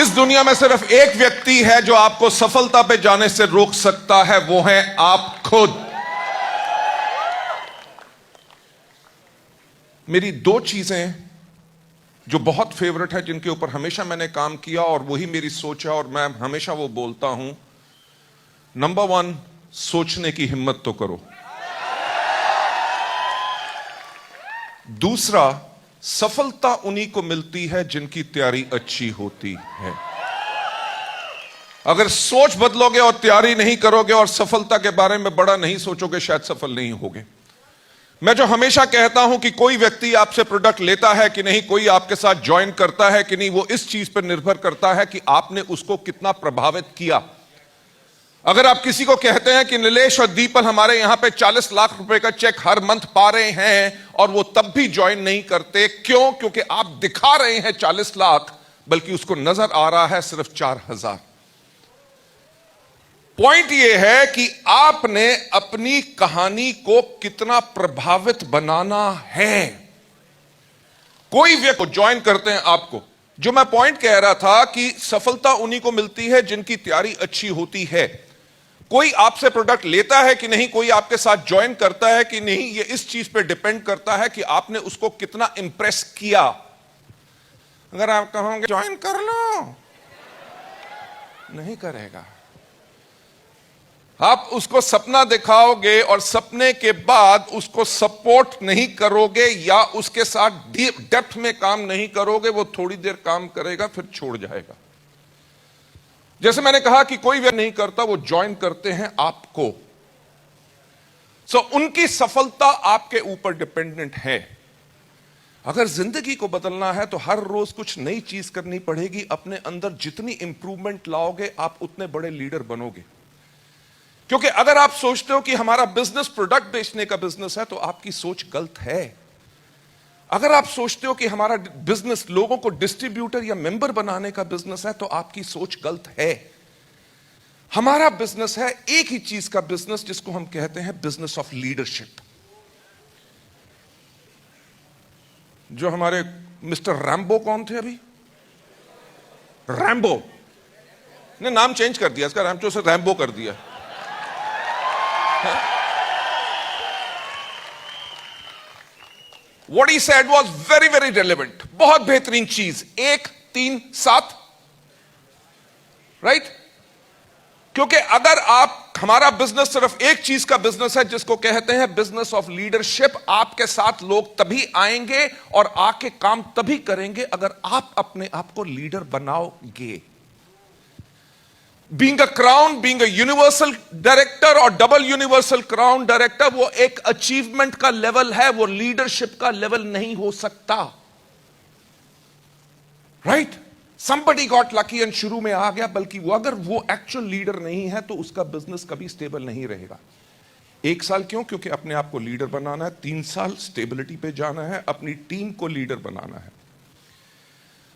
इस दुनिया में सिर्फ एक व्यक्ति है जो आपको सफलता पे जाने से रोक सकता है, वो है आप खुद। मेरी दो चीजें जो बहुत फेवरेट है, जिनके ऊपर हमेशा मैंने काम किया और वही मेरी सोच है और मैं हमेशा वो बोलता हूं। नंबर 1, सोचने की हिम्मत तो करो। दूसरा, सफलता उन्हीं को मिलती है जिनकी तैयारी अच्छी होती है। अगर सोच बदलोगे और तैयारी नहीं करोगे और सफलता के बारे में बड़ा नहीं सोचोगे, शायद सफल नहीं होगे। मैं जो हमेशा कहता हूं कि कोई व्यक्ति आपसे प्रोडक्ट लेता है कि नहीं, कोई आपके साथ ज्वाइन करता है कि नहीं, वो इस चीज पर निर्भर करता है कि आपने उसको कितना प्रभावित किया। अगर आप किसी को कहते हैं कि नीलेश और दीपल हमारे यहां पे 40 लाख रुपए का चेक हर मंथ पा रहे हैं, और वो तब भी ज्वाइन नहीं करते, क्यों? क्योंकि आप दिखा रहे हैं 40 लाख, बल्कि उसको नजर आ रहा है सिर्फ 4000। पॉइंट यह है कि आपने अपनी कहानी को कितना प्रभावित बनाना है। कोई व्यक्ति ज्वाइन करते हैं आपको, जो मैं पॉइंट कह रहा था कि सफलता उन्हीं को मिलती है जिनकी तैयारी अच्छी होती है। कोई आपसे प्रोडक्ट लेता है कि नहीं, कोई आपके साथ ज्वाइन करता है कि नहीं, ये इस चीज पे डिपेंड करता है कि आपने उसको कितना इंप्रेस किया। अगर आप कहोगे ज्वाइन कर लो, नहीं करेगा। आप उसको सपना दिखाओगे और सपने के बाद उसको सपोर्ट नहीं करोगे या उसके साथ डेप्थ में काम नहीं करोगे, वो थोड़ी देर काम करेगा फिर छोड़ जाएगा। जैसे मैंने कहा कि कोई व्यक्ति नहीं करता, वो ज्वाइन करते हैं आपको। उनकी सफलता आपके ऊपर डिपेंडेंट है। अगर जिंदगी को बदलना है तो हर रोज कुछ नई चीज करनी पड़ेगी। अपने अंदर जितनी इंप्रूवमेंट लाओगे, आप उतने बड़े लीडर बनोगे। क्योंकि अगर आप सोचते हो कि हमारा बिजनेस प्रोडक्ट बेचने का बिजनेस है, तो आपकी सोच गलत है। अगर आप सोचते हो कि हमारा बिजनेस लोगों को डिस्ट्रीब्यूटर या मेंबर बनाने का बिजनेस है, तो आपकी सोच गलत है। हमारा बिजनेस है एक ही चीज का बिजनेस, जिसको हम कहते हैं बिजनेस ऑफ लीडरशिप। जो हमारे मिस्टर रैम्बो, कौन थे अभी? रैम्बो ने नाम चेंज कर दिया, इसका रैम्बो से रैम्बो कर दिया। What he said was very, very relevant. बहुत बेहतरीन चीज। 1, 3, 7, राइट? क्योंकि अगर आप, हमारा बिजनेस सिर्फ एक चीज का बिजनेस है, जिसको कहते हैं बिजनेस ऑफ लीडरशिप। आपके साथ लोग तभी आएंगे और आके काम तभी करेंगे अगर आप अपने आप को लीडर बनाओगे। Being a crown, being a universal director और डबल यूनिवर्सल क्राउन डायरेक्टर, वो एक अचीवमेंट का लेवल है, वो लीडरशिप का लेवल नहीं हो सकता। Right? Somebody got lucky and शुरू में आ गया, बल्कि वो अगर वो एक्चुअल लीडर नहीं है तो उसका बिजनेस कभी स्टेबल नहीं रहेगा। 1 साल क्यों? क्योंकि अपने आप को लीडर बनाना है। 3 साल स्टेबिलिटी पे जाना है, अपनी टीम को लीडर बनाना है।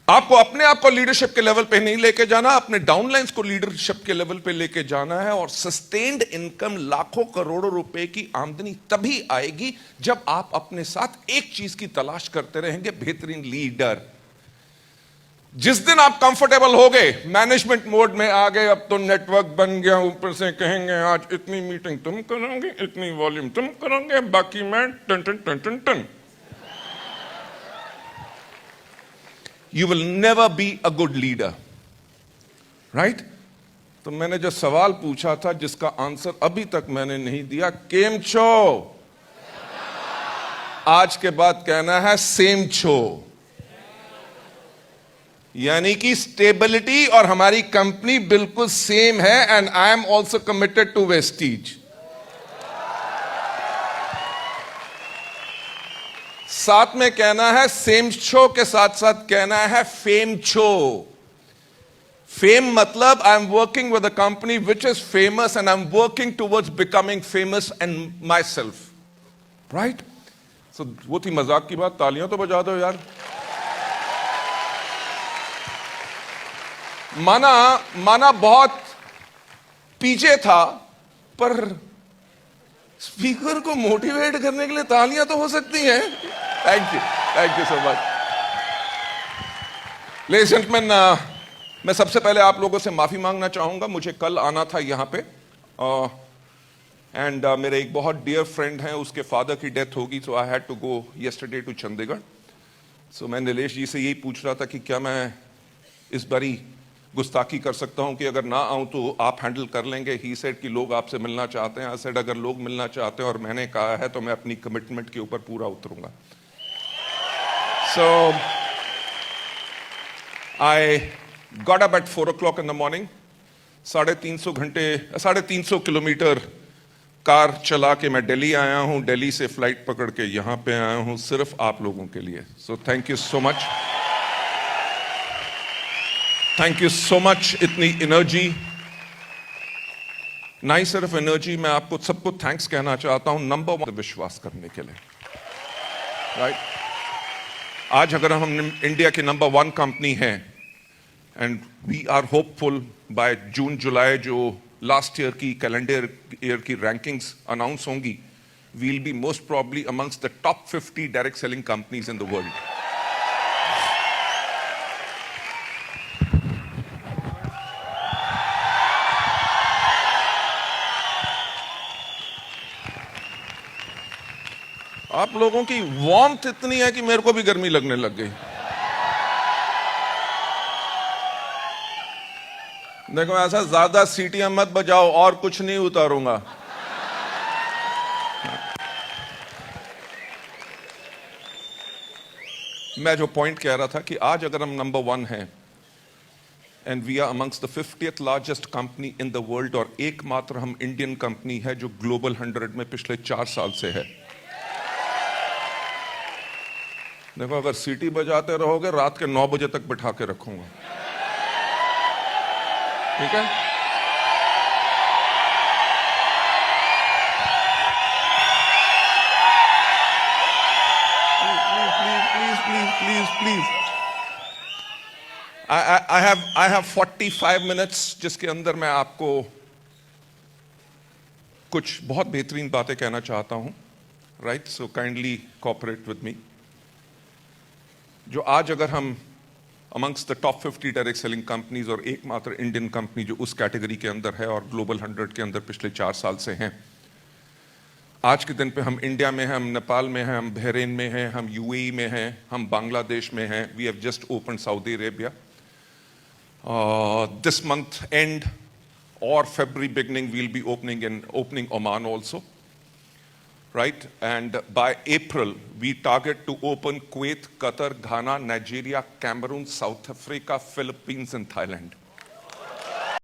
आपको अपने आप को लीडरशिप के लेवल पे नहीं लेके जाना, अपने डाउनलाइंस को लीडरशिप के लेवल पे लेके जाना है। और सस्टेन्ड इनकम, लाखों करोड़ों रुपए की आमदनी तभी आएगी जब आप अपने साथ एक चीज की तलाश करते रहेंगे, बेहतरीन लीडर। जिस दिन आप कंफर्टेबल हो गए, मैनेजमेंट मोड में आ गए, अब तो नेटवर्क बन गया, ऊपर से कहेंगे आज इतनी मीटिंग तुम करोगे, इतनी वॉल्यूम तुम करोगे, बाकी मैं टन टन टन टन टन। You will never be a good leader, right? तो मैंने जो सवाल पूछा था, जिसका आंसर अभी तक मैंने नहीं दिया, केम छो? आज के बाद कहना है सेम छो। यानी कि स्टेबिलिटी और हमारी कंपनी बिल्कुल सेम है, and I am also committed to Vestige. साथ में कहना है सेम शो के साथ साथ कहना है फेम शो। फेम मतलब I am working with a company which is famous and I am working towards becoming famous and myself, right? So वो थी मजाक की बात, तालियां तो बजा दो यार। माना बहुत पीछे था, पर स्पीकर को मोटिवेट करने के लिए तालियां तो हो सकती हैं। Thank you so much. Ladies and gentleman, मैं सबसे पहले आप लोगों से माफी मांगना चाहूंगा, मुझे कल आना था यहां पे एंड मेरे एक बहुत डियर फ्रेंड हैं, उसके फादर की डेथ होगी, so I had to go yesterday to Chandigarh. So मैं नीलेश जी से यही पूछ रहा था कि क्या मैं इस बारी गुस्ताखी कर सकता हूं कि अगर ना आऊं तो आप हैंडल कर लेंगे। ही सेड कि लोग आपसे मिलना चाहते हैं। आई सेड अगर लोग मिलना चाहते हैं और मैंने कहा है तो मैं अपनी कमिटमेंट के ऊपर पूरा उतरूंगा। So I got up at 4 o'clock in the morning। 350 kilometre car चला के मैं दिल्ली आया हूं। दिल्ली से फ्लाइट पकड़ के यहां पे आया हूं सिर्फ आप लोगों के लिए। So thank you so much, thank you so much. इतनी एनर्जी, ना ही सिर्फ एनर्जी, मैं आपको सबको थैंक्स कहना चाहता हूं नंबर 1 विश्वास करने के लिए, राइट। आज अगर हम इंडिया की नंबर 1 कंपनी हैं and we are hopeful by June July जो लास्ट ईयर की कैलेंडर ईयर की रैंकिंग्स अनाउंस होंगी, we will be most probably amongst the top 50 direct selling companies in the world. आप लोगों की वार्मथ इतनी है कि मेरे को भी गर्मी लगने लग गई। देखो ऐसा ज्यादा सीटियां मत बजाओ और कुछ नहीं उतारूंगा। मैं जो पॉइंट कह रहा था कि आज अगर हम नंबर 1 हैं and we are amongst the 50th largest company in the world, और एकमात्र हम इंडियन कंपनी है जो ग्लोबल 100 में पिछले 4 साल से है। देखो अगर सीटी बजाते रहोगे रात के 9 बजे तक बिठा के रखूंगा, ठीक है? प्लीज I have 45 minutes जिसके अंदर मैं आपको कुछ बहुत बेहतरीन बातें कहना चाहता हूं, right? So kindly cooperate with me. जो आज अगर हम amongst the top 50 direct selling companies और एकमात्र इंडियन कंपनी जो उस कैटेगरी के अंदर है और ग्लोबल 100 के अंदर पिछले 4 साल से हैं, आज के दिन पे हम इंडिया में हैं, हम नेपाल में हैं, हम बहरीन में हैं, हम यूएई में हैं, हम बांग्लादेश में हैं। We have just open Saudi Arabia. This month end और February beginning we'll be opening Oman also, right? And by April we target to open Kuwait, Qatar, Ghana, Nigeria, Cameroon, South Africa, Philippines and Thailand.